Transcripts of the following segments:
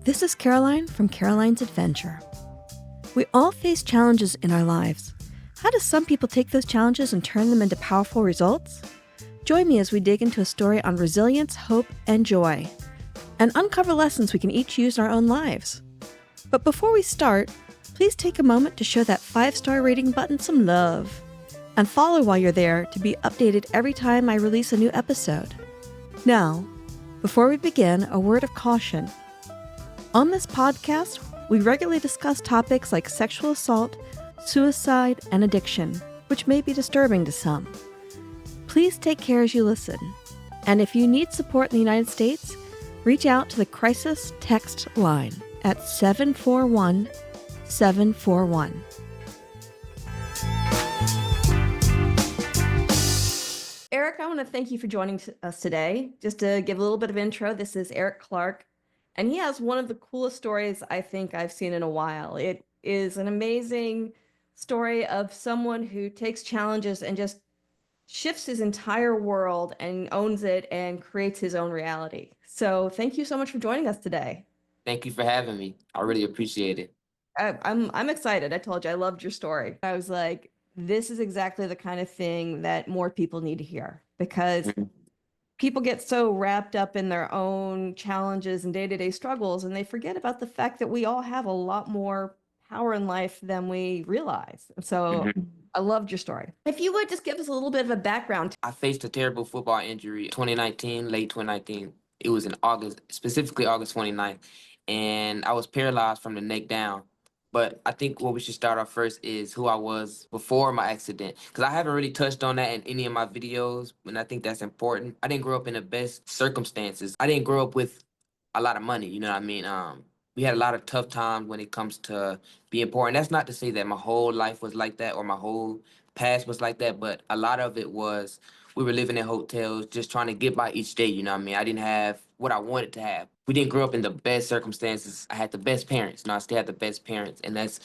This is Caroline from Caroline's Adventure. We all face challenges in our lives. How do some people take those challenges and turn them into powerful results? Join me as we dig into a story on resilience, hope, and joy, and uncover lessons we can each use in our own lives. But before we start, please take a moment to show that 5-star rating button some love, and follow while you're there to be updated every time I release a new episode. Now, before we begin, a word of caution. On this podcast, we regularly discuss topics like sexual assault, suicide, and addiction, which may be disturbing to some. Please take care as you listen. And if you need support in the United States, reach out to the crisis text line at 741-741. Eric, I want to thank you for joining us today. Just to give a little bit of intro, this is Eric Clark, and he has one of the coolest stories I think I've seen in a while. It is an amazing story of someone who takes challenges and just shifts his entire world and owns it and creates his own reality. So thank you so much for joining us today. Thank you for having me. I really appreciate it. I'm excited. I told you I loved your story. I was like, this is exactly the kind of thing that more people need to hear, because people get so wrapped up in their own challenges and day-to-day struggles, and they forget about the fact that we all have a lot more power in life than we realize. So I loved your story. If you would just give us a little bit of a background. I faced a terrible football injury 2019, late 2019. It was in August, specifically August 29th, and I was paralyzed from the neck down. But I think what we should start off first is who I was before my accident, because I haven't really touched on that in any of my videos, and I think that's important. I didn't grow up in the best circumstances. I didn't grow up with a lot of money, you know what I mean? We had a lot of tough times when it comes to being poor, and that's not to say that my whole life was like that or my whole past was like that, but a lot of it was we were living in hotels, just trying to get by each day, you know what I mean? I didn't have what I wanted to have. We didn't grow up in the best circumstances. I had the best parents. I still had the best parents, and that's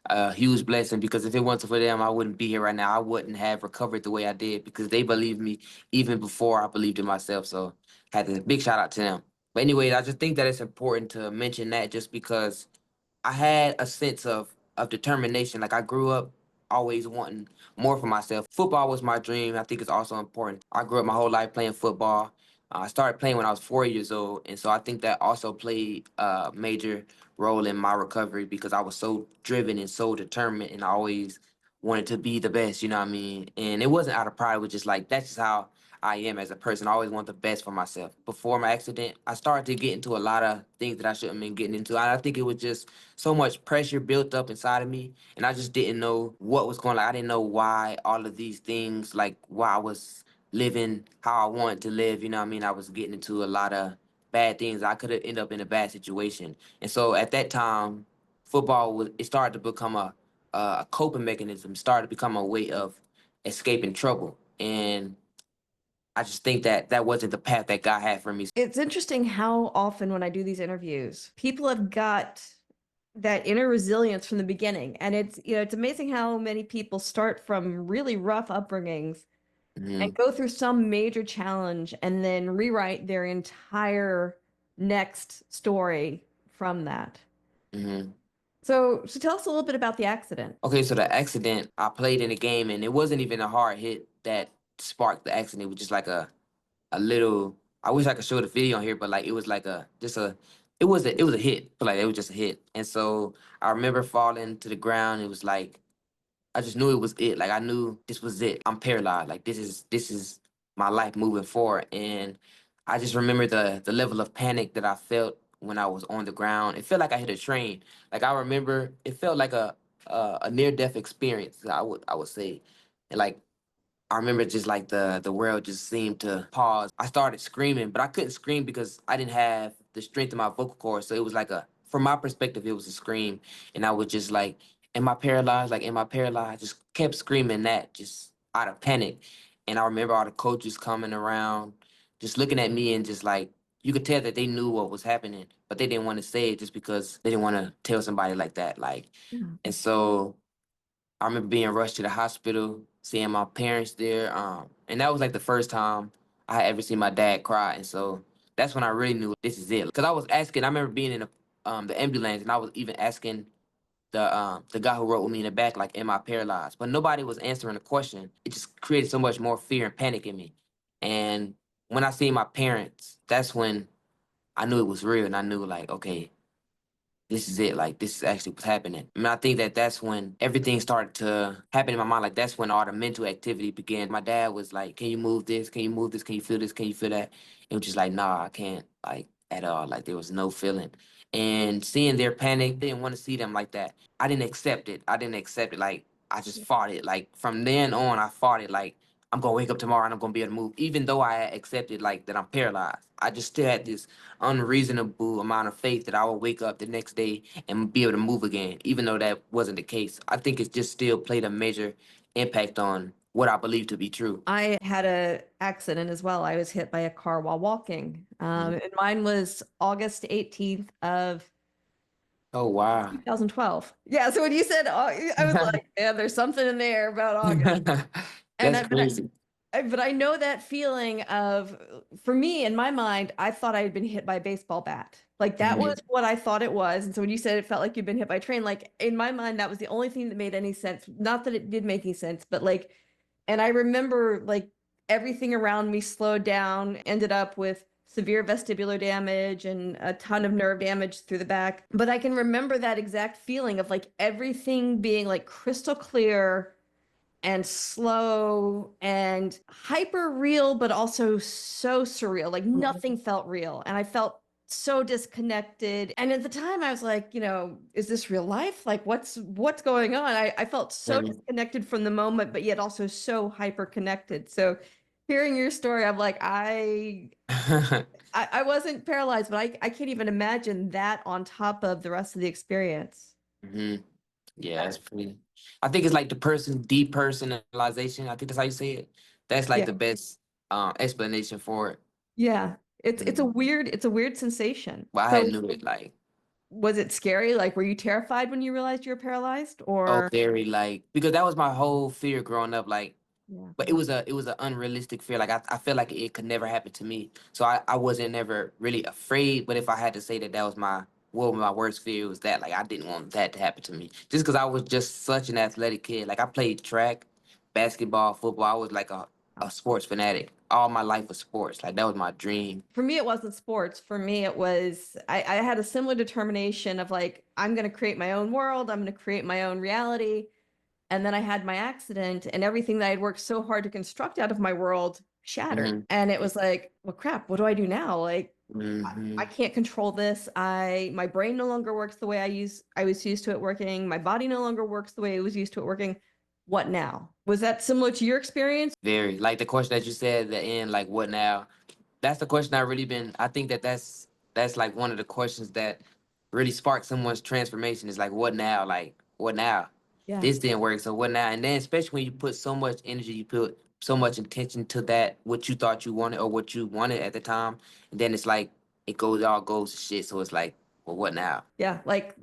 a huge blessing, because if it wasn't for them, I wouldn't be here right now. I wouldn't have recovered the way I did, because they believed me even before I believed in myself. So I had a big shout out to them. But anyway, I just think that it's important to mention that, just because I had a sense of determination. Like, I grew up always wanting more for myself. Football was my dream. I think it's also important. I grew up my whole life playing football. I started playing when I was 4 years old, and so I think that also played a major role in my recovery, because I was so driven and so determined, and I always wanted to be the best, you know what I mean? And it wasn't out of pride, it was just like, that's just how I am as a person. I always want the best for myself. Before my accident, I started to get into a lot of things that I shouldn't have been getting into. And I think it was just so much pressure built up inside of me, and I just didn't know what was going on. I didn't know why all of these things, like why I was living how I wanted to live, you know what I mean? I was getting into a lot of bad things. I could have ended up in a bad situation. And so at that time, it started to become a coping mechanism, started to become a way of escaping trouble. And I just think that that wasn't the path that God had for me. It's interesting how often when I do these interviews, people have got that inner resilience from the beginning. And it's amazing how many people start from really rough upbringings and go through some major challenge and then rewrite their entire next story from that. So tell us a little bit about the accident. Okay, so the accident, I played in a game, and it wasn't even a hard hit that sparked the accident. It was just like a little, I wish I could show the video on here, but like it was like it was a hit. Like it was just a hit. And so I remember falling to the ground. It was like I just knew it was it. Like I knew this was it. I'm paralyzed. Like this is my life moving forward. And I just remember the level of panic that I felt when I was on the ground. It felt like I hit a train. Like I remember it felt like a near death experience, I would say. And like I remember just like the world just seemed to pause. I started screaming, but I couldn't scream because I didn't have the strength in my vocal cords. So it was like from my perspective, it was a scream. And I was just like, am I paralyzed? Like, am I paralyzed? I just kept screaming that just out of panic. And I remember all the coaches coming around, just looking at me, and just like, you could tell that they knew what was happening, but they didn't want to say it just because they didn't want to tell somebody like that. Like, and so I remember being rushed to the hospital, seeing my parents there. And that was like the first time I had ever seen my dad cry. And so that's when I really knew this is it. Because I was asking, I remember being in the ambulance, and I was even asking the guy who rode with me in the back, like, am I paralyzed? But nobody was answering the question. It just created so much more fear and panic in me. And when I seen my parents, that's when I knew it was real, and I knew, like, okay, this is it. Like, this is actually what's happening. I mean, I think that that's when everything started to happen in my mind. Like, that's when all the mental activity began. My dad was like, can you move this? Can you move this? Can you feel this? Can you feel that? It was just like, nah, I can't, like, at all. Like, there was no feeling. And seeing their panic, I didn't want to see them like that. I didn't accept it. I didn't accept it. Like, I just fought it. Like, from then on, I fought it. Like, I'm gonna wake up tomorrow and I'm gonna be able to move. Even though I had accepted, like, that I'm paralyzed, I just still had this unreasonable amount of faith that I would wake up the next day and be able to move again, even though that wasn't the case. I think it just still played a major impact on what I believe to be true. I had a accident as well. I was hit by a car while walking. Mhm. And mine was August 18th of Oh, wow. 2012. Yeah, so when you said I was like, yeah, there's something in there about August. And That's crazy. but I know that feeling of, for me, in my mind, I thought I had been hit by a baseball bat. Like that was Mhm. what I thought it was. And so when you said it felt like you'd been hit by a train, like in my mind, that was the only thing that made any sense. Not that it did make any sense, but like, and I remember like everything around me slowed down, ended up with severe vestibular damage and a ton of nerve damage through the back. But I can remember that exact feeling of like everything being like crystal clear and slow and hyper real, but also so surreal. Like nothing felt real. And I felt so disconnected. And at the time I was like, is this real life? Like what's going on? I felt so Mhm. disconnected from the moment, but yet also so hyper connected. So hearing your story, I'm like, I wasn't paralyzed, but I can't even imagine that on top of the rest of the experience. Mhm. Yeah, that's pretty. I think it's like the person depersonalization. I think that's how you say it. That's like Yeah. the best explanation for it. Yeah. It's a Mhm. weird sensation. But I So had knew it like. was it scary? Like, were you terrified when you realized you were paralyzed? Oh, Or very like because that was my whole fear growing up. Like, yeah, but it was an unrealistic fear. Like I felt like it could never happen to me. So I wasn't never really afraid. But if I had to say that that was my worst fear was that like I didn't want that to happen to me. Just because I was just such an athletic kid. Like I played track, basketball, football. I was like a sports fanatic. All my life was sports. Like that was my dream. for me, it wasn't sports. For me, it was I had a similar determination of like, I'm going to create my own world. I'm going to create my own reality. And then I had my accident, and everything that I'd worked so hard to construct out of my world shattered. Hmm. And it was like, well, crap, what do I do now? Like, I Hmm. can't control this. My brain no longer works the way I was used to it working. My body no longer works the way I was used to it working. What now? Was that similar to your experience? Very like the question that you said at the end, like what now? That's the question I really been. I think that that's like one of the questions that really sparked someone's transformation. Is like, what now? Like, what now? Yeah. This didn't work, so what now? And then especially when you put so much energy, you put so much intention to that what you thought you wanted or what you wanted at the time, and then it's like it all goes to shit. So it's like, well, what now? Yeah. Like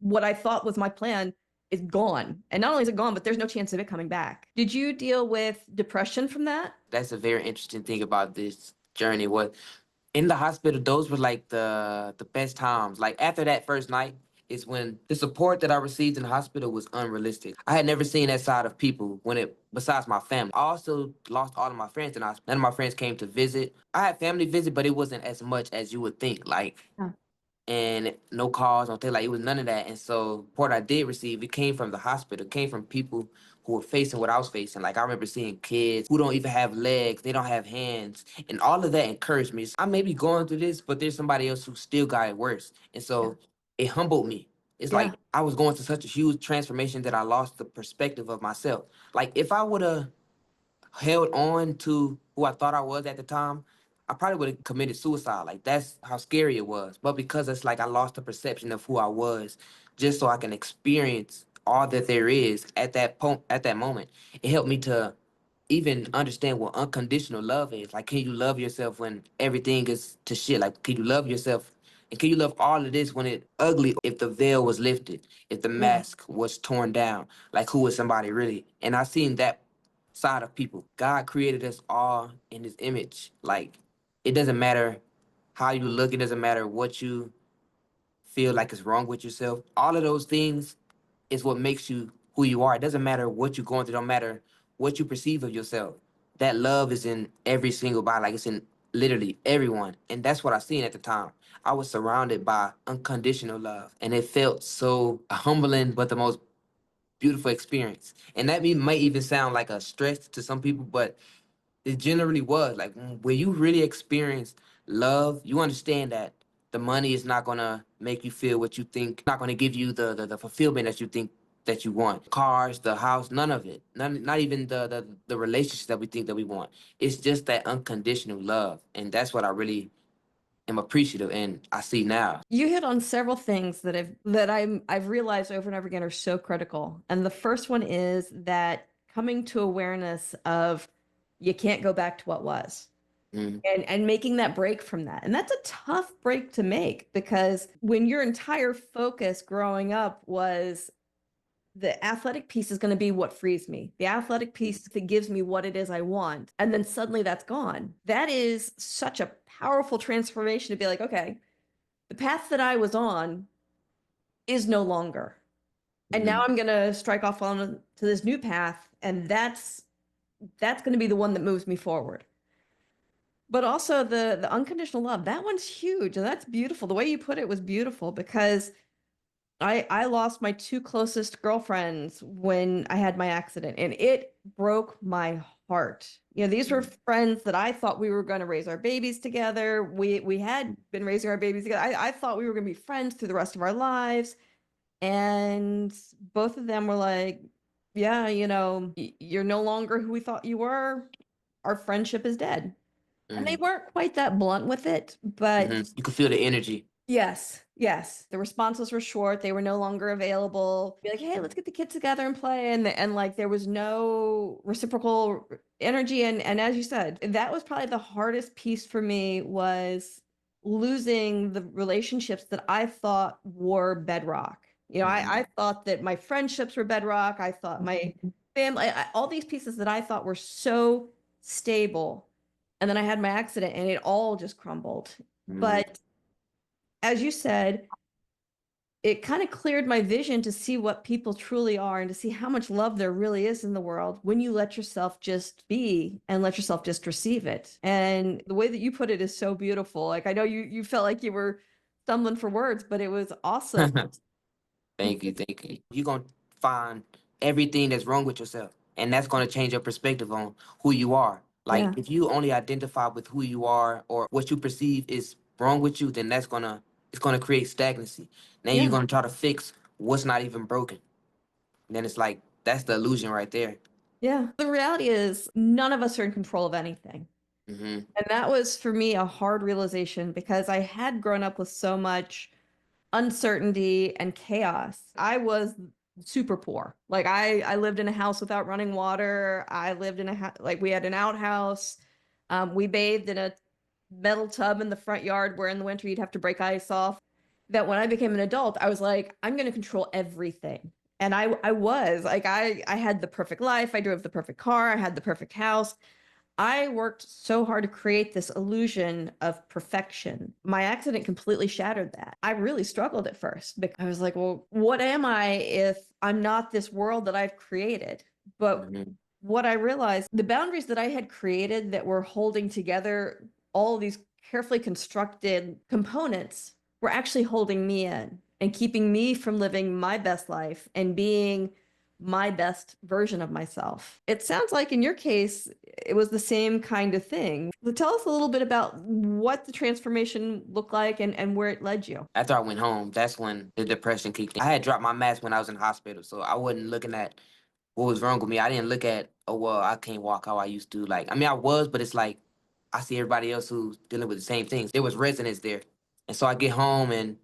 what I thought was my plan is gone. And not only is it gone, but there's no chance of it coming back. Did you deal with depression from that? That's a very interesting thing about this journey. What in the hospital, those were like the best times. Like after that first night is when the support that I received in the hospital was unrealistic. I had never seen that side of people when it besides my family. I also lost all of my friends in the hospital. None of my friends came to visit. I had family visit, but it wasn't as much as you would think. Like Yeah. and no calls, no thing like it was none of that. And so support I did receive, it came from the hospital, it came from people who were facing what I was facing. Like I remember seeing kids who don't even have legs, they don't have hands, and all of that encouraged me. I may be going through this, but there's somebody else who still got it worse. And Yeah. so it humbled me. It's Yeah. like I was going through such a huge transformation that I lost the perspective of myself. Like if I would have held on to who I thought I was at the time, I probably would have committed suicide. Like that's how scary it was. But because it's like I lost the perception of who I was, just so I can experience all that there is at at that moment, it helped me to even understand what unconditional love is. Like, can you love yourself when everything is to shit? Like, can you love yourself? And can you love all of this when it ugly? If the veil was lifted, if the Yeah. mask was torn down, like who is somebody really? And I seen that side of people. God created us all in his image. Like it doesn't matter how you look, it doesn't matter what you feel like it's wrong with yourself. All of those things is what makes you who you are. It doesn't matter what you're going through, don't matter what you perceive of yourself. That love is in every single body, like it's in literally everyone. And that's what I seen at the time. I was surrounded by unconditional love. And it felt so humbling, but the most beautiful experience. And that might even sound like a stress to some people, but it generally was. Like when you really experience love, you understand that the money is not gonna make you feel what you think, not gonna give you the fulfillment that you think that you want. Cars, the house, none of it. None, not even the relationships that we think that we want. It's just that unconditional love. And that's what I really am appreciative and I see now. You hit on several things I've realized over and over again are so critical. And the first one is that coming to awareness of you can't go back to what was. Mm, And making that break from that. And that's a tough break to make, because when your entire focus growing up was the athletic piece is going to be what frees me, the athletic piece that gives me what it is I want, and then suddenly that's gone. That is such a powerful transformation to be like, okay, the path that I was on is no longer. And now mhm, I'm going to strike off on to this new path, and that's going to be the one that moves me forward. But also the unconditional love, that one's huge, and that's beautiful. The way you put it was beautiful, because I lost my two closest girlfriends when I had my accident, and it broke my heart. You know, these were mhm, friends that I thought we were going to raise our babies together. We had been raising our babies together. I thought we were going to be friends through the rest of our lives. And both of them were like, yeah, you know, you're no longer who we thought you were. Our friendship is dead. And they mhm, weren't quite that blunt with it, but mhm. You can feel the energy. yes, yes. The responses were short. They were no longer available. Be like, hey, let's get the kids together and play. And like there was no reciprocal energy. And as you said, that was probably the hardest piece for me, was losing the relationships that I thought were bedrock. You know, I Mhm, thought that my friendships were bedrock. I thought my family, all these pieces that I thought were so stable. And then I had my accident and it all just crumbled. mhm. But as you said, it kind of cleared my vision to see what people truly are and to see how much love there really is in the world when you let yourself just be and let yourself just receive it. And the way that you put it is so beautiful. Like I know you felt like you were stumbling for words, but it was awesome. Thank you, thank you. You're gonna find everything that's wrong with yourself, and that's gonna change your perspective on who you are. Like Yeah. if you only identify with who you are or what you perceive is wrong with you, then it's gonna create stagnancy. Then you're Yeah. gonna try to fix what's not even broken. And then it's like that's the illusion right there. Yeah. The reality is none of us are in control of anything. Hmm. And that was for me a hard realization, because I had grown up with so much uncertainty and chaos. I was super poor. Like I lived in a house without running water. I lived in like we had an outhouse. We bathed in a metal tub in the front yard where in the winter you'd have to break ice off. That when I became an adult, I was like, I'm going to control everything. And I was like, I had the perfect life. I drove the perfect car. I had the perfect house. I worked so hard to create this illusion of perfection. My accident completely shattered that. I really struggled at first because I was like, well, what am I if I'm not this world that I've created? But Hmm. what I realized, the boundaries that I had created that were holding together all of these carefully constructed components were actually holding me in and keeping me from living my best life and being my best version of myself. It sounds like in your case, it was the same kind of thing. But tell us a little bit about what the transformation looked like and where it led you. After I went home, that's when the depression kicked in. I had dropped my mask when I was in the hospital, so I wasn't looking at what was wrong with me. I didn't look at, oh well, I can't walk how I used to. Like, I mean, I was, but it's like I see everybody else who's dealing with the same things. There was resonance there, and so I get home and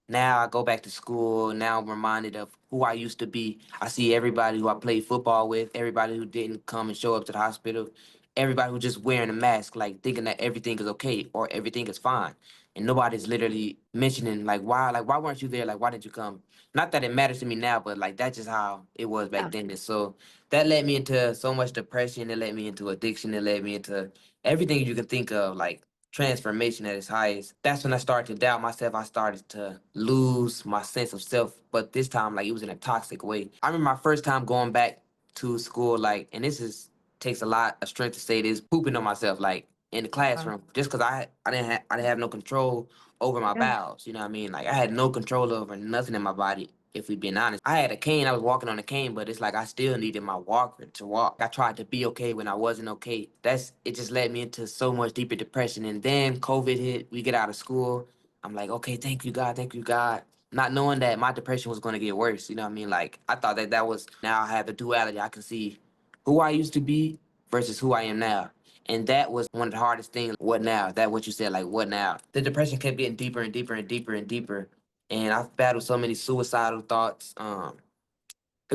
now I go back to school. Now I'm reminded of who I used to be. I see everybody who I played football with, everybody who didn't come and show up to the hospital, everybody who just wearing a mask, like thinking that everything is okay or everything is fine, and nobody's literally mentioning like why weren't you there? Like why didn't you come? Not that it matters to me now, but like that's just how it was back Yeah. then. And so that led me into so much depression. It led me into addiction. It led me into everything you can think of. Like transformation at its highest. That's when I started to doubt myself. I started to lose my sense of self, but this time, like, it was in a toxic way. I remember my first time going back to school, like, and this is takes a lot of strength to say this, pooping on myself, like in the classroom, just because I didn't have no control over my bowels. You know what I mean? Like, I had no control over nothing in my body. If we being honest, I had a cane. I was walking on a cane, but it's like I still needed my walker to walk. I tried to be okay when I wasn't okay. It just led me into so much deeper depression. And then COVID hit. We get out of school. I'm like, okay, thank you, God, thank you, God. Not knowing that my depression was going to get worse. You know what I mean? Like, I thought that was, now I have the duality. I can see who I used to be versus who I am now. And that was one of the hardest things. What now? That what you said, like, what now? The depression kept getting deeper and deeper and deeper and deeper. And I've battled so many suicidal thoughts. I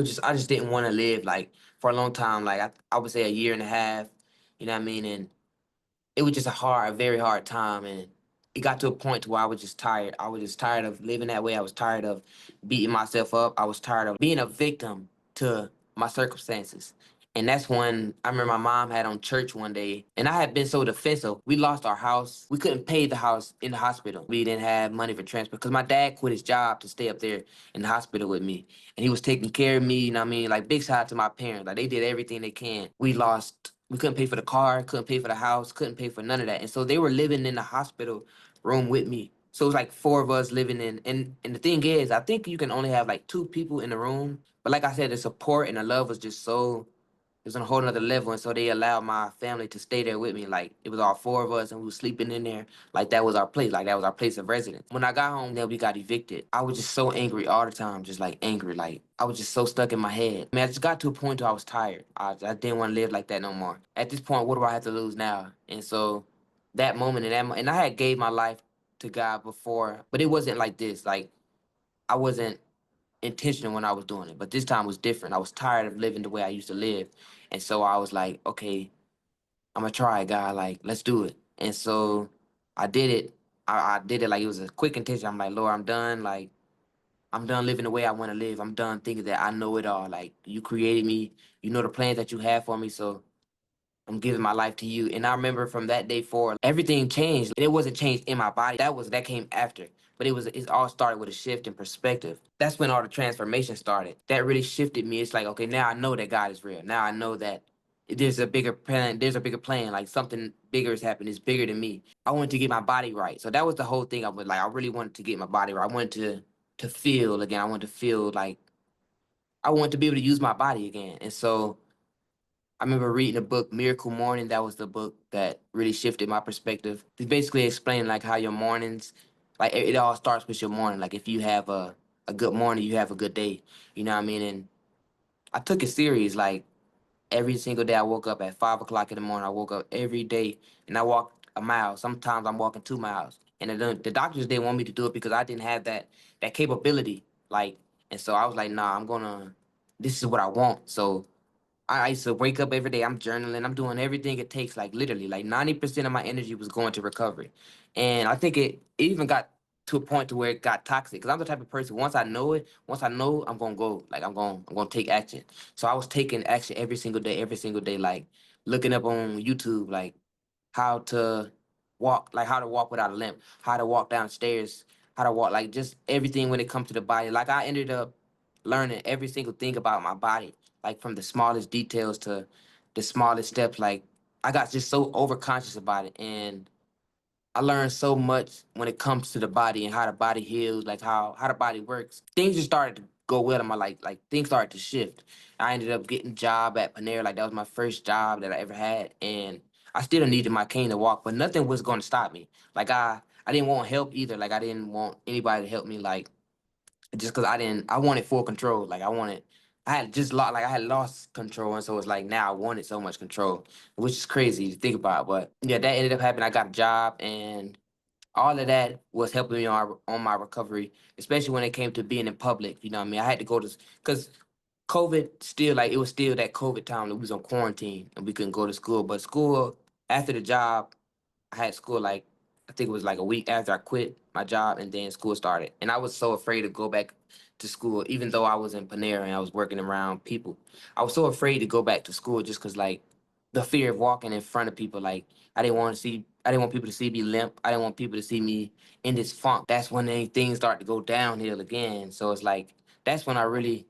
just didn't want to live, like, for a long time. Like, I would say a year and a half. You know what I mean? And it was just a very hard time, and it got to a point to where I was just tired. I was just tired of living that way. I was tired of beating myself up. I was tired of being a victim to my circumstances. And that's when I remember my mom had on church one day, and I had been so defensive. We lost our house. We couldn't pay the house in the hospital. We didn't have money for transport because my dad quit his job to stay up there in the hospital with me. And he was taking care of me, you know what I mean? Like, big shout out to my parents. Like, they did everything they can. We couldn't pay for the car, couldn't pay for the house, couldn't pay for none of that. And so they were living in the hospital room with me. So it was like four of us living in, and the thing is, I think you can only have like two people in the room. But like I said, the support and the love was just so, it was on a whole nother level. And so they allowed my family to stay there with me. Like, it was all four of us and we were sleeping in there. Like, that was our place. Like, that was our place of residence. When I got home, then we got evicted. I was just so angry all the time, just like angry. Like, I was just so stuck in my head. I mean, I just got to a point where I was tired. I didn't want to live like that no more. At this point, what do I have to lose now? And so that moment and I had gave my life to God before, but it wasn't like this. Like, I wasn't intentional when I was doing it, but this time was different. I was tired of living the way I used to live. And so I was like, okay, I'm gonna try it, God. Like, let's do it. And so I did it. I did it like it was a quick intention. I'm like, Lord, I'm done. Like, I'm done living the way I want to live. I'm done thinking that I know it all. Like, you created me. You know the plans that you have for me. So I'm giving my life to you. And I remember from that day forward, everything changed. And it wasn't changed in my body. That came after. But it all started with a shift in perspective. That's when all the transformation started. That really shifted me. It's like, okay, now I know that God is real. Now I know that there's a bigger plan. There's a bigger plan. Like, something bigger is happening. It's bigger than me. I wanted to get my body right. So that was the whole thing. I really wanted to get my body right. I wanted to feel again. I wanted to feel like I wanted to be able to use my body again. And so I remember reading a book, Miracle Morning. That was the book that really shifted my perspective. It's basically explaining like how your mornings, like, it all starts with your morning. Like, if you have a good morning, you have a good day. You know what I mean? And I took it serious. Like, every single day I woke up at 5 o'clock in the morning. I woke up every day and I walked a mile. Sometimes I'm walking 2 miles. And the doctors didn't want me to do it because I didn't have that capability. Like, and so I was like, nah, this is what I want. So I used to wake up every day. I'm journaling. I'm doing everything it takes. Like, literally, like 90% of my energy was going to recovery, and I think it even got to a point to where it got toxic. Cause I'm the type of person. Once I know, I'm gonna go. Like, I'm gonna take action. So I was taking action every single day. Like, looking up on YouTube, like, how to how to walk without a limp, how to walk downstairs, how to walk, like, just everything when it comes to the body. Like, I ended up learning every single thing about my body, like, from the smallest details to the smallest steps. Like, I got just so overconscious about it, and I learned so much when it comes to the body and how the body heals, like how the body works. Things just started to go well in my life. Like, things started to shift. I ended up getting a job at Panera. Like, that was my first job that I ever had, and I still needed my cane to walk, but nothing was going to stop me. Like, I didn't want help either. Like, I didn't want anybody to help me. Like, just because I wanted full control. Like, I had lost control, and so it's like now I wanted so much control, which is crazy to think about. But yeah, that ended up happening. I got a job, and all of that was helping me on my recovery, especially when it came to being in public. You know what I mean? I had to go to, because COVID still, like, it was still that COVID time that we was on quarantine and we couldn't go to school. But school, after the job, I had school, like, I think it was like a week after I quit my job, and then school started. And I was so afraid to go back to school, even though I was in Panera and I was working around people. I was so afraid to go back to school just because, like, the fear of walking in front of people. Like, I didn't want people to see me limp. I didn't want people to see me in this funk. That's when things start to go downhill again. So it's like that's when I really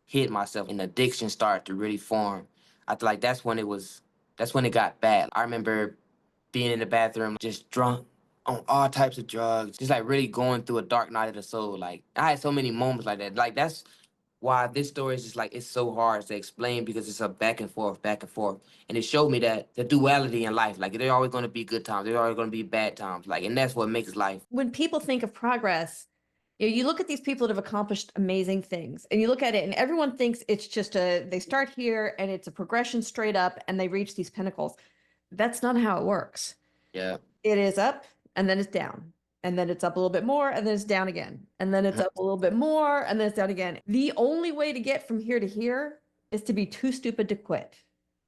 hit myself and addiction started to really form. I feel like that's when it got bad. I remember being in the bathroom just drunk on all types of drugs, just like really going through a dark night of the soul. Like I had so many moments like that. Like that's why this story is just like it's so hard to explain because it's a back and forth. And it showed me that the duality in life, like there's always gonna be good times, there's always gonna be bad times. Like and that's what makes life. When people think of progress, you look at these people that have accomplished amazing things and you look at it and everyone thinks it's just they start here and it's a progression straight up and they reach these pinnacles. That's not how it works. Yeah. It is up and then it's down. And then it's up a little bit more and then it's down again. And then it's up a little bit more and then it's down again. The only way to get from here to here is to be too stupid to quit.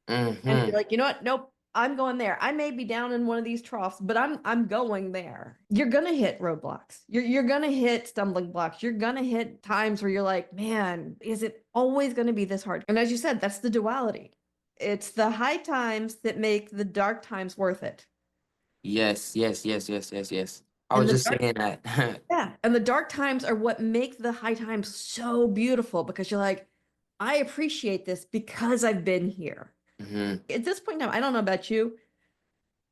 And be Mm-hmm. like, you know what? Nope. I'm going there. I may be down in one of these troughs, but I'm going there. You're gonna hit roadblocks. You're gonna hit stumbling blocks. You're gonna hit times where you're like, man, is it always gonna be this hard? And as you said, that's the duality. It's the high times that make the dark times worth it. Yes, yes, yes, yes, yes, yes. I And was the just dark, saying that. yeah, and the dark times are what make the high times so beautiful because you're like, I appreciate this because I've been here. Hmm. At this point now, I don't know about you.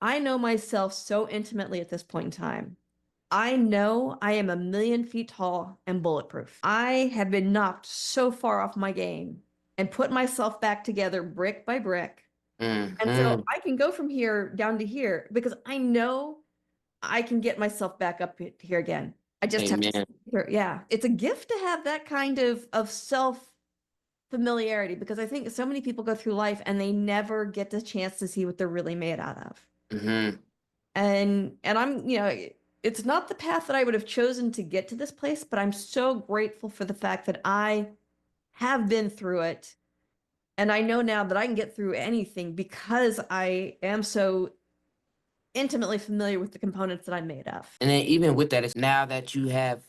I know myself so intimately at this point in time. I know I am a million feet tall and bulletproof. I have been knocked so far off my game and put myself back together brick by brick. And so Hmm. I can go from here down to here because I know I can get myself back up here again. I just have to, Amen. yeah, it's a gift to have that kind of self familiarity because I think so many people go through life and they never get the chance to see what they're really made out of. Hmm. And I'm, it's not the path that I would have chosen to get to this place, but I'm so grateful for the fact that I have been through it. And I know now that I can get through anything because I am so intimately familiar with the components that I'm made of. And then even with that, it's now that you have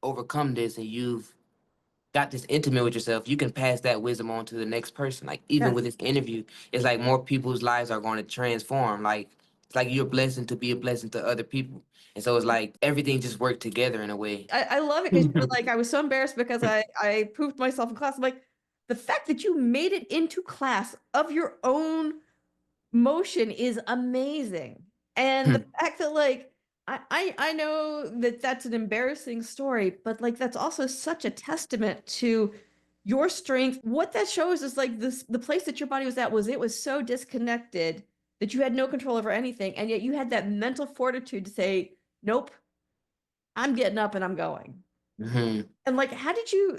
overcome this and you've got this intimate with yourself, you can pass that wisdom on to the next person. Like even with Yes. this interview, it's like more people's lives are going to transform. Like it's like you're a blessing to be a blessing to other people. And so it's like everything just worked together in a way. I love it because you're like, I was so embarrassed because I pooped myself in class. I'm like, the fact that you made it into class of your own motion is amazing. And the fact that like I know that that's an embarrassing story, but like that's also such a testament to your strength. What that shows is like this the place that your body was at was it was so disconnected that you had no control over anything, and yet you had that mental fortitude to say, nope, I'm getting up and I'm going. Hmm. And like how did you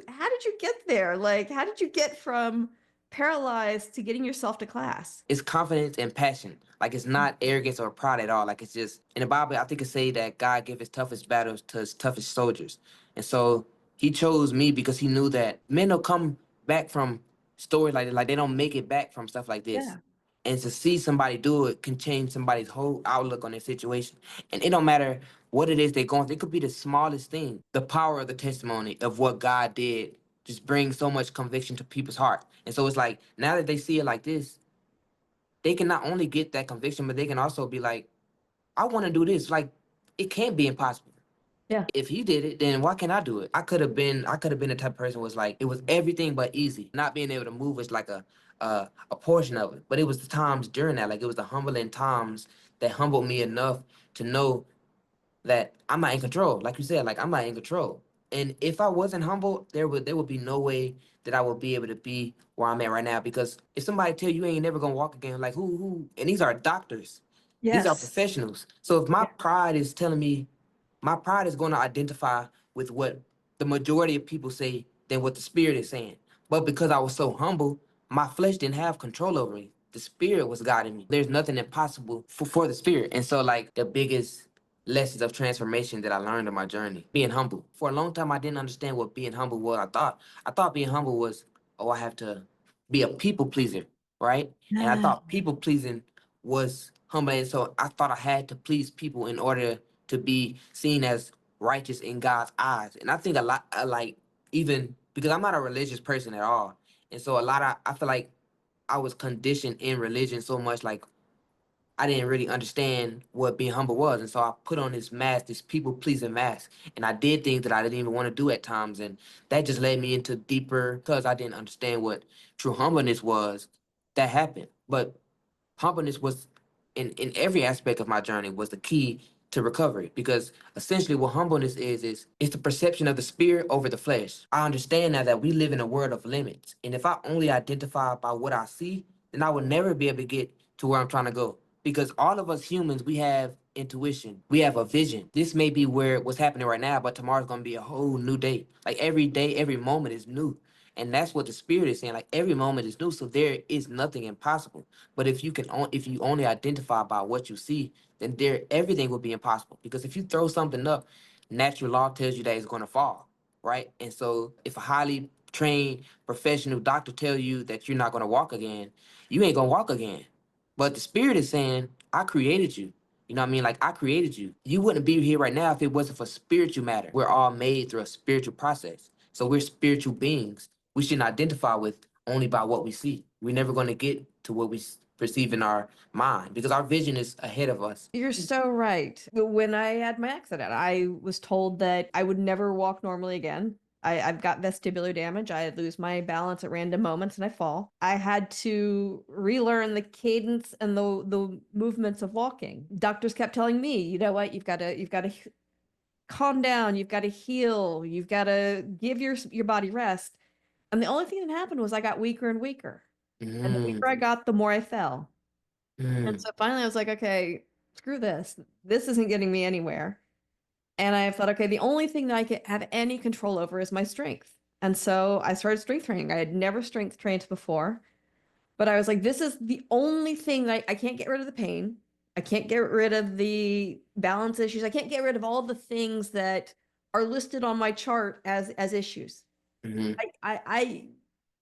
get there? Like how did you get from paralyzed to getting yourself to class? It's confidence and passion. Like it's not arrogance or pride at all. Like it's just in the Bible, I think it say that God gave his toughest battles to his toughest soldiers. And so he chose me because he knew that men don't come back from stories like this. Like they don't make it back from stuff like this. Yeah. And to see somebody do it can change somebody's whole outlook on their situation. And it don't matter what it is they're going through. It could be the smallest thing. The power of the testimony of what God did just brings so much conviction to people's heart. And so it's like now that they see it like this, they can not only get that conviction, but they can also be like, I want to do this. Like, it can't be impossible. Yeah. If he did it, then why can't I do it? I could have been the type of person who was like, it was everything but easy. Not being able to move was like a portion of it. But it was the times during that, like it was the humbling times that humbled me enough to know that I'm not in control. Like you said, like I'm not in control. And if I wasn't humble, there would be no way that I would be able to be where I'm at right now. Because if somebody tell you ain't never gonna walk again, like who and these are doctors, these are Yes. professionals. So if my Yeah. pride is telling me my pride is gonna identify with what the majority of people say than what the spirit is saying. But because I was so humble, my flesh didn't have control over me. The spirit was guiding me. There's nothing impossible for the spirit. And so like the biggest lessons of transformation that I learned in my journey. Being humble. For a long time, I didn't understand what being humble was. I thought being humble was, oh, I have to be a people pleaser, right? And I Yeah. thought people pleasing was humble. And so I thought I had to please people in order to be seen as righteous in God's eyes. And I think a lot, like, even because I'm not a religious person at all. And so I feel like I was conditioned in religion so much, like, I didn't really understand what being humble was. And so I put on this mask, this people pleasing mask. And I did things that I didn't even want to do at times. And that just led me into deeper, because I didn't understand what true humbleness was, that happened. But humbleness was in every aspect of my journey was the key to recovery, because essentially what humbleness is it's the perception of the spirit over the flesh. I understand now that we live in a world of limits, and if I only identify by what I see, then I will never be able to get to where I'm trying to go, because all of us humans, we have intuition, we have a vision. This may be where what's happening right now, but tomorrow's going to be a whole new day. Like every day, every moment is new. And that's what the spirit is saying. Like every moment is new, so there is nothing impossible. But if you only identify by what you see, then there everything will be impossible. Because if you throw something up, natural law tells you that it's going to fall, right? And so if a highly trained professional doctor tell you that you're not going to walk again, you ain't going to walk again. But the spirit is saying, I created you. You know what I mean? Like I created you. You wouldn't be here right now if it wasn't for spiritual matter. We're all made through a spiritual process. So we're spiritual beings. We shouldn't identify with only by what we see. We're never going to get to what we perceive in our mind, because our vision is ahead of us. You're so right. When I had my accident, I was told that I would never walk normally again. I've got vestibular damage. I lose my balance at random moments and I fall. I had to relearn the cadence and the movements of walking. Doctors kept telling me, you know what, you've got to calm down, you've got to heal, you've got to give your body rest. And the only thing that happened was I got weaker and weaker. And the weaker I Mm, got, the more I fell. And mm, so finally I was like, okay, screw this. This isn't getting me anywhere. And I thought, okay, the only thing that I could have any control over is my strength. And so I started strength training. I had never strength trained before, but I was like, this is the only thing that I can't get rid of the pain. I can't get rid of the balance issues. I can't get rid of all the things that are listed on my chart as issues. mm, I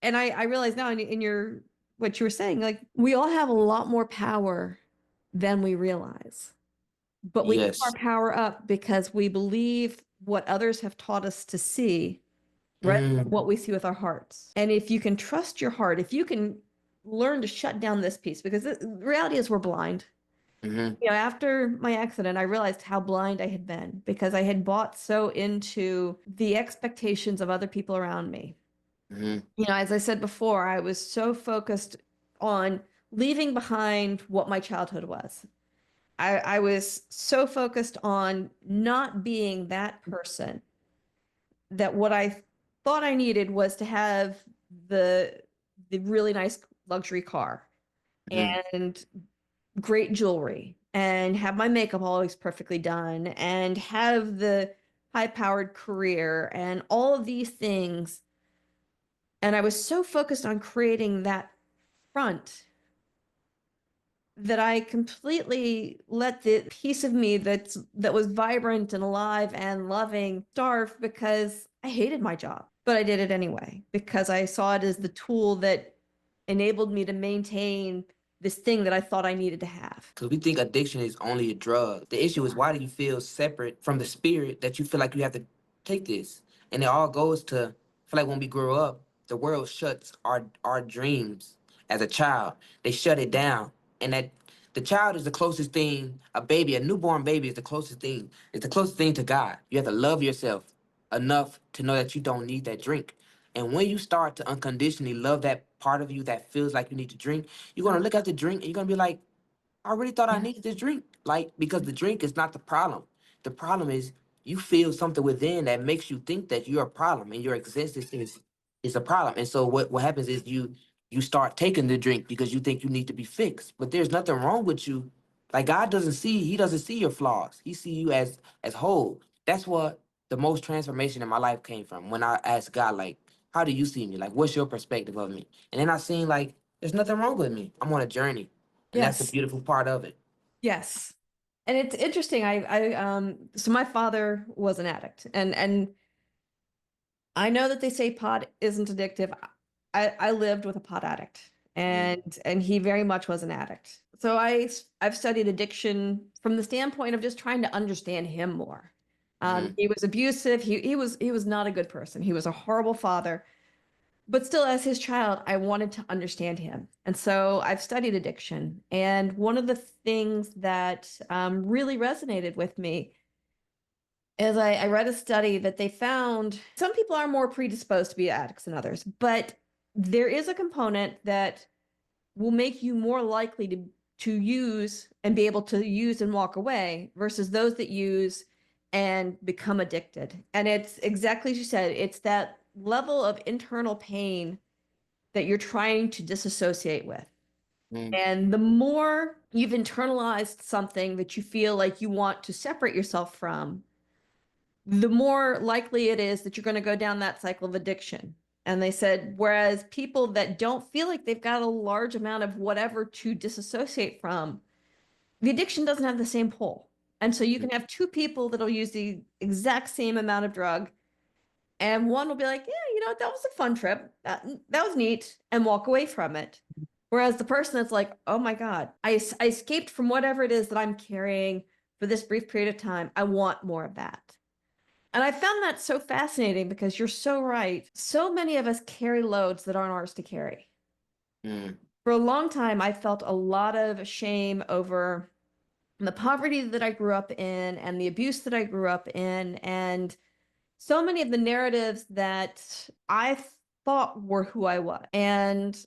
and I realize now in your what you were saying, like we all have a lot more power than we realize. But we give our yes. power up because we believe what others have taught us to see, rather than Mm, what we see with our hearts. And if you can trust your heart, if you can learn to shut down this piece, because the reality is we're blind. mm, You know, after my accident, I realized how blind I had been because I had bought so into the expectations of other people around me. mm, You know, as I said before, I was so focused on leaving behind what my childhood was. I was so focused on not being that person that what I thought I needed was to have the the really nice luxury car mm, and great jewelry and have my makeup always perfectly done and have the high-powered career and all of these things. And I was so focused on creating that front that I completely let the piece of me that was vibrant and alive and loving starve because I hated my job. But I did it anyway because I saw it as the tool that enabled me to maintain this thing that I thought I needed to have. because we think addiction is only a drug. The issue is, why do you feel separate from the spirit that you feel like you have to take this? And it all goes to, I feel like when we grow up, the world shuts our dreams as a child. They shut it down. And that the child is the closest thing, a newborn baby is the closest thing. It's the closest thing to God. You have to love yourself enough to know that you don't need that drink. And when you start to unconditionally love that part of you that feels like you need to drink, you're gonna look at the drink and you're gonna be like, I really thought I Yeah. needed this drink. Like, because the drink is not the problem. The problem is you feel something within that makes you think that you're a problem and your existence is a problem. And so what happens is you start taking the drink because you think you need to be fixed. But there's nothing wrong with you. Like he doesn't see your flaws. He see you as whole. That's what the most transformation in my life came from, when I asked God, like, how do you see me? Like, what's your perspective of me? And then I seen like there's nothing wrong with me. I'm on a journey. And that's the Yes. beautiful part of it. Yes. And it's interesting. So my father was an addict and I know that they say pot isn't addictive. I lived with a pot addict Mm, and he very much was an addict. So I've studied addiction from the standpoint of just trying to understand him more. mm, He was abusive. He was not a good person. He was a horrible father. But still, as his child, I wanted to understand him. And so I've studied addiction. And one of the things that really resonated with me is I read a study that they found some people are more predisposed to be addicts than others, but there is a component that will make you more likely to use and be able to use and walk away versus those that use and become addicted. And it's exactly as you said, it's that level of internal pain that you're trying to disassociate with. Mm, And the more you've internalized something that you feel like you want to separate yourself from, the more likely it is that you're going to go down that cycle of addiction. And they said, whereas people that don't feel like they've got a large amount of whatever to disassociate from, the addiction doesn't have the same pull. And so you can have two people that'll use the exact same amount of drug, and one will be like, yeah, that was a fun trip. That was neat, and walk away from it. Whereas the person that's like, oh my God, I escaped from whatever it is that I'm carrying for this brief period of time. I want more of that. And I found that so fascinating because you're so right. So many of us carry loads that aren't ours to carry. mm, For a long time, I felt a lot of shame over the poverty that I grew up in and the abuse that I grew up in. And so many of the narratives that I thought were who I was. And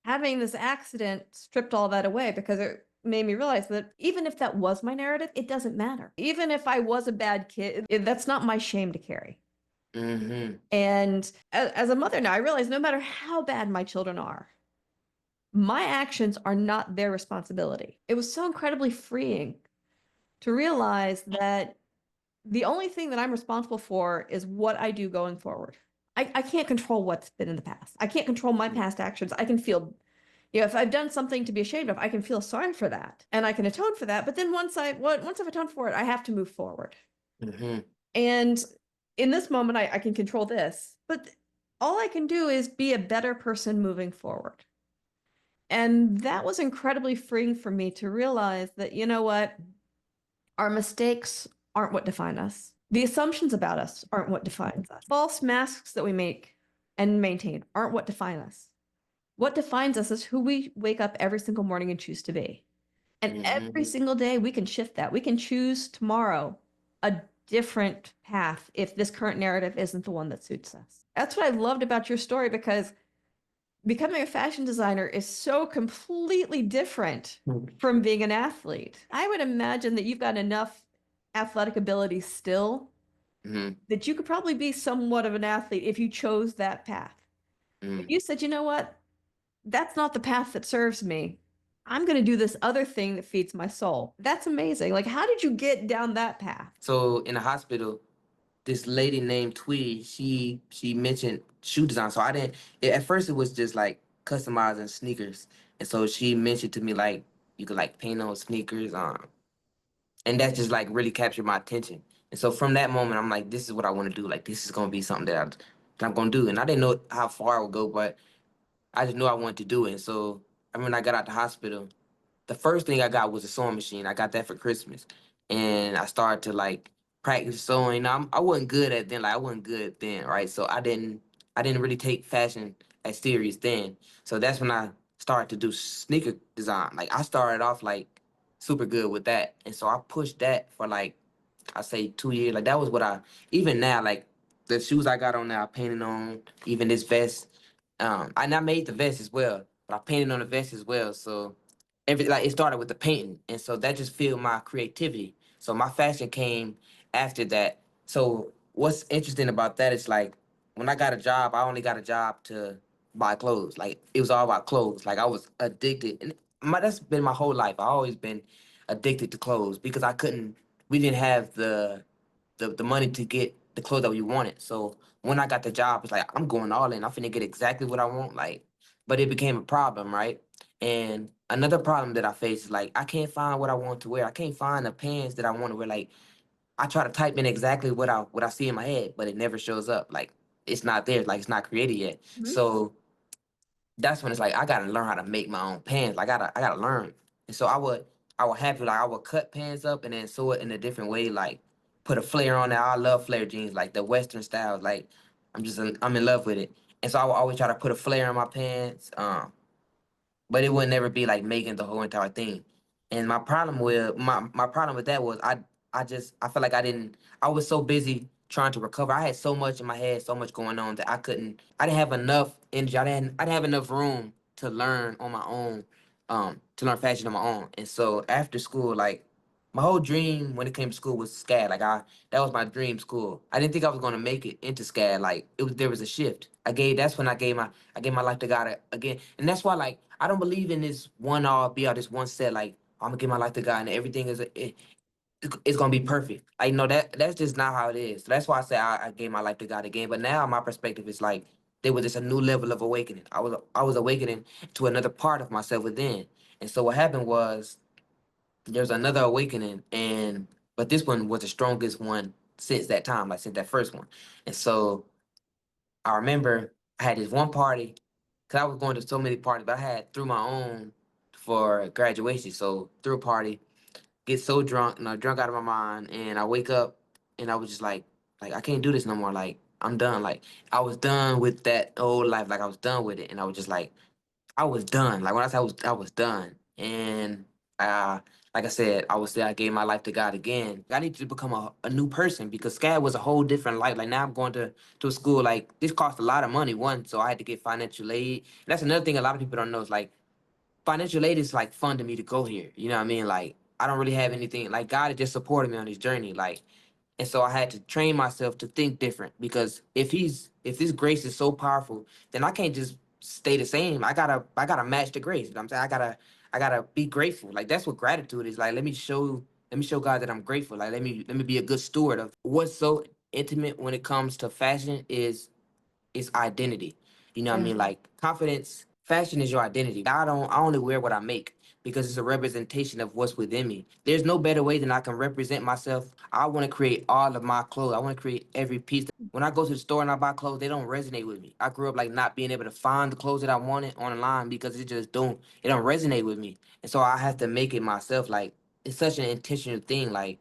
having this accident stripped all that away because it made me realize that even if that was my narrative, it doesn't matter. Even if I was a bad kid, that's not my shame to carry. mm-hmm. And as a mother now, I realize no matter how bad my children are, my actions are not their responsibility. It was so incredibly freeing to realize that the only thing that I'm responsible for is what I do going forward. I can't control what's been in the past. I can't control my past actions. I can feel, if I've done something to be ashamed of, I can feel sorry for that and I can atone for that. But then once I've atoned for it, I have to move forward. Mm-hmm. And in this moment, I can control this, but all I can do is be a better person moving forward. And that was incredibly freeing for me to realize that, you know what? Our mistakes aren't what define us. The assumptions about us aren't what defines us. False masks that we make and maintain aren't what define us. What defines us is who we wake up every single morning and choose to be. And every Mm-hmm. single day we can shift that. We can choose tomorrow a different path if this current narrative isn't the one that suits us. That's what I loved about your story because becoming a fashion designer is so completely different from being an athlete. I would imagine that you've got enough athletic ability still Mm-hmm. that you could probably be somewhat of an athlete if you chose that path. But Mm. you said, you know what? That's not the path that serves me. I'm going to do this other thing that feeds my soul. That's amazing. Like, how did you get down that path? So in the hospital, this lady named Tweety, she mentioned shoe design. So I didn't. At first, it was just like customizing sneakers, and so she mentioned to me like you could like paint on sneakers, and that just like really captured my attention. And so from that moment, I'm like, this is what I want to do. Like this is gonna be something that I'm gonna do. And I didn't know how far I would go, but I just knew I wanted to do it. And so I mean, I got out the hospital. The first thing I got was a sewing machine. I got that for Christmas, and I started to like practice sewing. I wasn't good at then, like I wasn't good then, right? So I didn't really take fashion as serious then. So that's when I started to do sneaker design. Like I started off like super good with that, and so I pushed that for like I say 2 years. Like that was what I even now like the shoes I got on now I painted on even this vest. And I made the vest as well, but I painted on the vest as well. So every like it started with the painting, and so that just fueled my creativity. So my fashion came after that. So what's interesting about that is like when I got a job, I only got a job to buy clothes. Like it was all about clothes. Like I was addicted, and that's been my whole life. I always been addicted to clothes because I couldn't. We didn't have the money to get the clothes that we wanted. So when I got the job, it's like I'm going all in. I'm finna get exactly what I want. Like, but it became a problem, right? And another problem that I face is like I can't find what I want to wear. I can't find the pants that I want to wear. Like I try to type in exactly what I see in my head, but it never shows up. Like it's not there. Like it's not created yet. Mhm. So that's when it's like I gotta learn how to make my own pants. Like I gotta learn. And so I would have it like I would cut pants up and then sew it in a different way, like put a flare on it. I love flare jeans, like the Western styles. Like I'm in love with it. And so I would always try to put a flare in my pants. But it would never be like making the whole entire thing. And my problem with that was I felt like I was so busy trying to recover. I had so much in my head, so much going on that I didn't have enough energy. I didn't have enough room to learn on my own, to learn fashion on my own. And so after school, like my whole dream when it came to school was SCAD. That was my dream school. I didn't think I was gonna make it into SCAD. Like there was a shift. That's when I gave my life to God again. And that's why like I don't believe in this one all be all, this one set, like I'm gonna give my life to God and everything it's gonna be perfect. Like no, that's just not how it is. So that's why I say I gave my life to God again. But now my perspective is like there was just a new level of awakening. I was awakening to another part of myself within. And so what happened was there's another awakening, and but this one was the strongest one since that time, like since that first one. And so I remember I had this one party because I was going to so many parties, but I had threw my own for graduation. So threw a party, get so drunk, and I drunk out of my mind, and I wake up and I was just like I can't do this no more. Like I'm done. Like I was done with that old life. Like I was done with it, and I was just like I was done. Like when I said I was done. And uh like I said, I would say I gave my life to God again. I need to become a new person because SCAD was a whole different life. Like now I'm going to a school, like this cost a lot of money, one, so I had to get financial aid. And that's another thing a lot of people don't know is like financial aid is like funding me to go here. You know what I mean? Like I don't really have anything. Like God is just supporting me on this journey. Like and so I had to train myself to think different because if this grace is so powerful, then I can't just stay the same. I gotta match the grace. You know what I'm saying? I gotta be grateful. Like that's what gratitude is. Like let me show God that I'm grateful. Like let me be a good steward of what's so intimate when it comes to fashion is identity. You know what I Yeah. mean? Like confidence, fashion is your identity. I only wear what I make because it's a representation of what's within me. There's no better way than I can represent myself. I want to create all of my clothes. I want to create every piece. When I go to the store and I buy clothes, they don't resonate with me. I grew up like not being able to find the clothes that I wanted online because it don't resonate with me. And so I have to make it myself. Like it's such an intentional thing. Like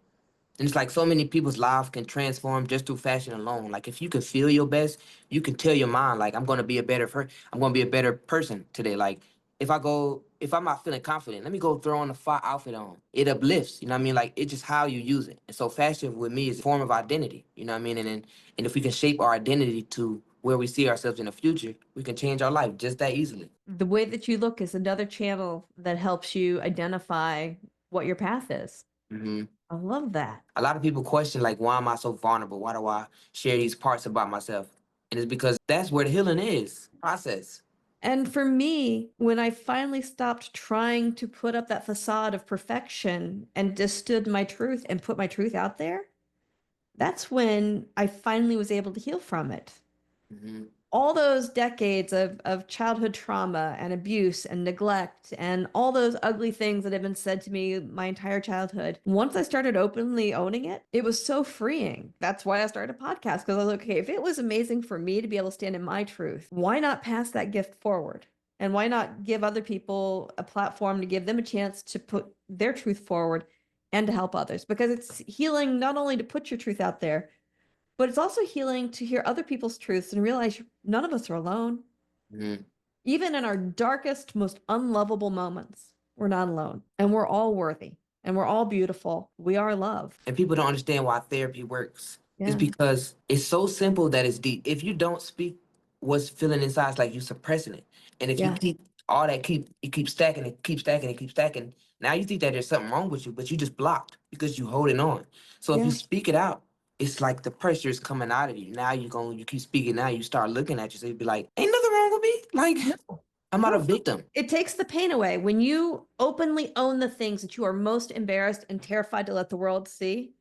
and it's like so many people's lives can transform just through fashion alone. Like if you can feel your best, you can tell your mind like I'm gonna be a better person today. Like if I'm not feeling confident, let me go throw on a fire outfit on. It uplifts, you know what I mean? Like it's just how you use it. And so fashion with me is a form of identity, you know what I mean? And if we can shape our identity to where we see ourselves in the future, we can change our life just that easily. The way that you look is another channel that helps you identify what your path is. Hmm. I love that. A lot of people question like why am I so vulnerable? Why do I share these parts about myself? And it's because that's where the healing is process. And for me, when I finally stopped trying to put up that facade of perfection and just stood my truth and put my truth out there, that's when I finally was able to heal from it. Hmm. All those decades of childhood trauma and abuse and neglect and all those ugly things that have been said to me my entire childhood, once I started openly owning it, it was so freeing. That's why I started a podcast because I was like, okay, if it was amazing for me to be able to stand in my truth, why not pass that gift forward? And why not give other people a platform to give them a chance to put their truth forward and to help others? Because it's healing not only to put your truth out there, but it's also healing to hear other people's truths and realize none of us are alone. Hmm. Even in our darkest, most unlovable moments, we're not alone. And we're all worthy. And we're all beautiful. We are love. And people don't understand why therapy works. It's Yeah. because it's so simple that it's deep. If you don't speak what's feeling inside, it's like you suppressing it. And if you Yeah. keep all that keep stacking it, keep stacking it, keep stacking. Now you think that there's something wrong with you, but you just blocked because you holding on. So if Yeah. you speak it out, it's like the pressure is coming out of you. Now you keep speaking. Now you start looking at yourself, you be like, ain't nothing wrong with me. Like No. I'm not a No. victim. It takes the pain away. When you openly own the things that you are most embarrassed and terrified to let the world see,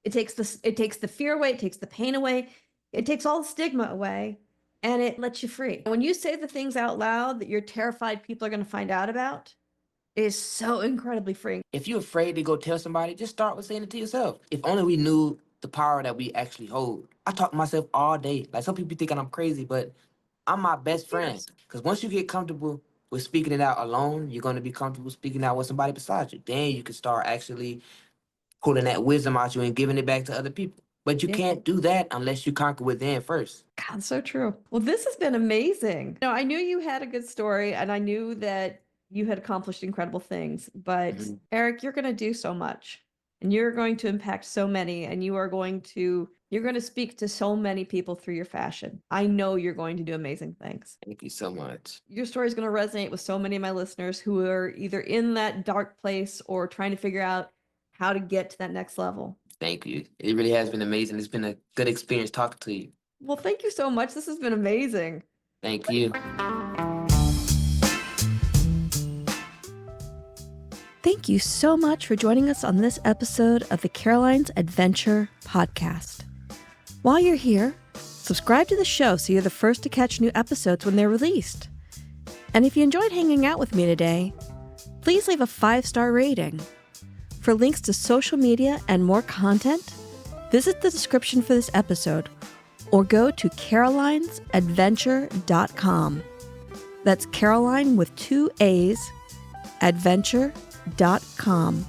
it takes the fear away, it takes the pain away, it takes all the stigma away, and it lets you free. When you say the things out loud that you're terrified people are going to find out about, it is so incredibly freeing. If you're afraid to go tell somebody, just start with saying it to yourself. If only we knew the power that we actually hold. I talk to myself all day. Like some people thinking I'm crazy, but I'm my best friend. Yes. Because once you get comfortable with speaking it out alone, you're going to be comfortable speaking out with somebody beside you. Then you can start actually pulling that wisdom out you and giving it back to other people. But you can't do that unless you conquer within first. God, so true. Well, this has been amazing. I knew you had a good story and I knew that you had accomplished incredible things, but Eric, you're going to do so much and you're going to impact so many and you're going to speak to so many people through your fashion. I know you're going to do amazing things. Thank you so much. Your story is going to resonate with so many of my listeners who are either in that dark place or trying to figure out how to get to that next level. Thank you. It really has been amazing. It's been a good experience talking to you. Well, thank you so much. This has been amazing. Thank you. Thank you so much for joining us on this episode of the Caroline's Adventure podcast. While you're here, subscribe to the show so you're the first to catch new episodes when they're released. And if you enjoyed hanging out with me today, please leave a 5-star rating. For links to social media and more content, visit the description for this episode or go to carolinesadventure.com. That's Caroline with 2 A's, adventure.com.